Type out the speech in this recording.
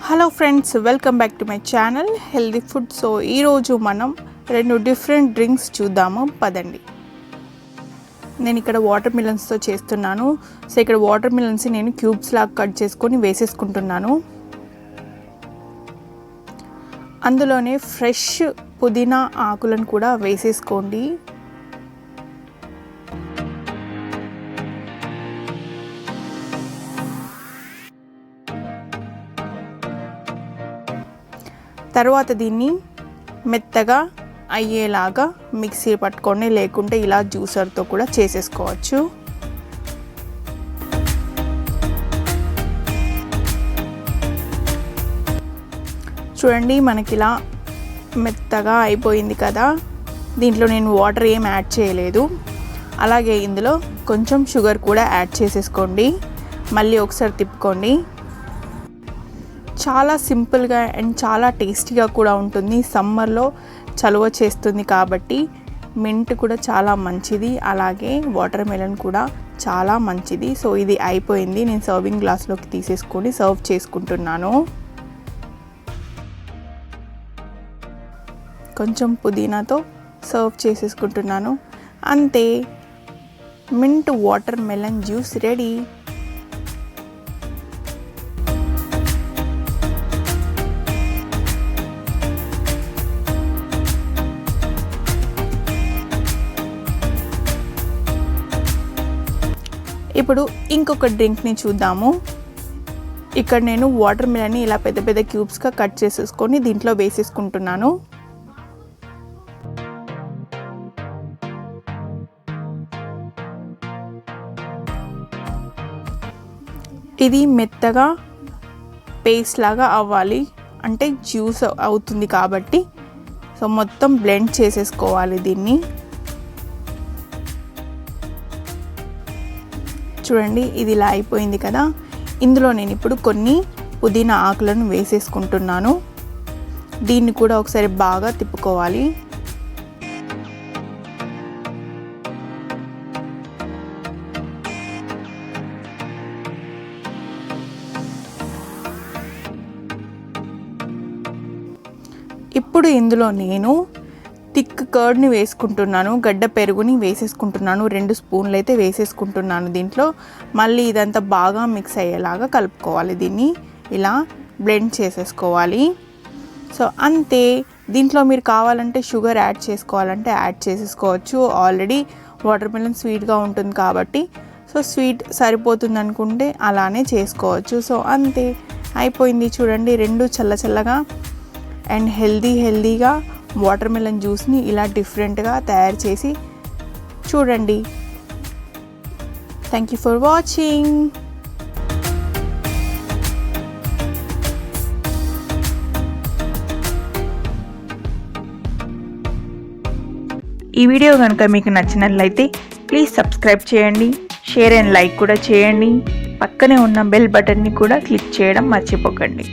Hello friends, welcome back to my channel healthy food. So ఈరోజు మనం రెండు different drinks చూద్దాము పదండి. నేను ఇక్కడ వాటర్ మిలన్స్తో చేస్తున్నాను. సో ఇక్కడ వాటర్ మిలన్స్ నేను క్యూబ్స్ లాగా కట్ చేసుకొని వేసేసుకుంటున్నాను. అందులోనే ఫ్రెష్ పుదీనా ఆకులను కూడా వేసేసుకోండి. తర్వాత దీన్ని మెత్తగా అయ్యేలాగా మిక్సీ పట్టుకోండి, లేకుంటే ఇలా జ్యూసర్తో కూడా చేసేసుకోవచ్చు. చూడండి, మనకి ఇలా మెత్తగా అయిపోయింది కదా. దీంట్లో నేను వాటర్ ఏం యాడ్ చేయలేదు. అలాగే ఇందులో కొంచెం షుగర్ కూడా యాడ్ చేసేసుకోండి. మళ్ళీ ఒకసారి తిప్పుకోండి. చాలా సింపుల్గా అండ్ చాలా టేస్టీగా కూడా ఉంటుంది. సమ్మర్లో చలువ చేస్తుంది కాబట్టి మింట్ కూడా చాలా మంచిది, అలాగే వాటర్ మెలన్ కూడా చాలా మంచిది. సో ఇది అయిపోయింది. నేను సర్వింగ్ గ్లాస్లోకి తీసేసుకొని సర్వ్ చేసుకుంటున్నాను. కొంచెం పుదీనాతో సర్వ్ చేసేసుకుంటున్నాను. అంతే, mint water melon juice ready. ఇప్పుడు ఇంకొక డ్రింక్ని చూద్దాము. ఇక్కడ నేను వాటర్ మిలన్ని ఇలా పెద్ద పెద్ద క్యూబ్స్గా కట్ చేసేసుకొని దీంట్లో వేసేసుకుంటున్నాను. ఇది మెత్తగా పేస్ట్ లాగా అవ్వాలి, అంటే జ్యూస్ అవుతుంది కాబట్టి. సో మొత్తం బ్లెండ్ చేసేసుకోవాలి దీన్ని. చూడండి, ఇది ఇలా అయిపోయింది కదా. ఇందులో నేను ఇప్పుడు కొన్ని పుదీనా ఆకులను వేసేసుకుంటున్నాను. దీన్ని కూడా ఒకసారి బాగా తిప్పుకోవాలి. ఇప్పుడు ఇందులో నేను థిక్ కర్డ్ని వేసుకుంటున్నాను, గడ్డ పెరుగుని వేసేసుకుంటున్నాను. 2 స్పూన్లు అయితే వేసేసుకుంటున్నాను దీంట్లో. మళ్ళీ ఇదంతా బాగా మిక్స్ అయ్యేలాగా కలుపుకోవాలి. దీన్ని ఇలా బ్లెండ్ చేసేసుకోవాలి. సో అంతే. దీంట్లో మీరు కావాలంటే షుగర్ యాడ్ చేసుకోవాలంటే యాడ్ చేసేసుకోవచ్చు. ఆల్రెడీ వాటర్ మిలన్ స్వీట్గా ఉంటుంది కాబట్టి, సో స్వీట్ సరిపోతుంది అనుకుంటే అలానే చేసుకోవచ్చు. సో అంతే, అయిపోయింది. చూడండి, 2 చల్ల చల్లగా అండ్ హెల్దీగా వాటర్ మిలన్ జ్యూస్ని ఇలా డిఫరెంట్గా తయారు చేసి చూడండి. Thank you for watching. ఈ వీడియో కనుక మీకు నచ్చినట్లయితే ప్లీజ్ సబ్స్క్రైబ్ చేయండి, షేర్ అండ్ లైక్ కూడా చేయండి. పక్కనే ఉన్న బెల్ బటన్ని కూడా క్లిక్ చేయడం మర్చిపోకండి.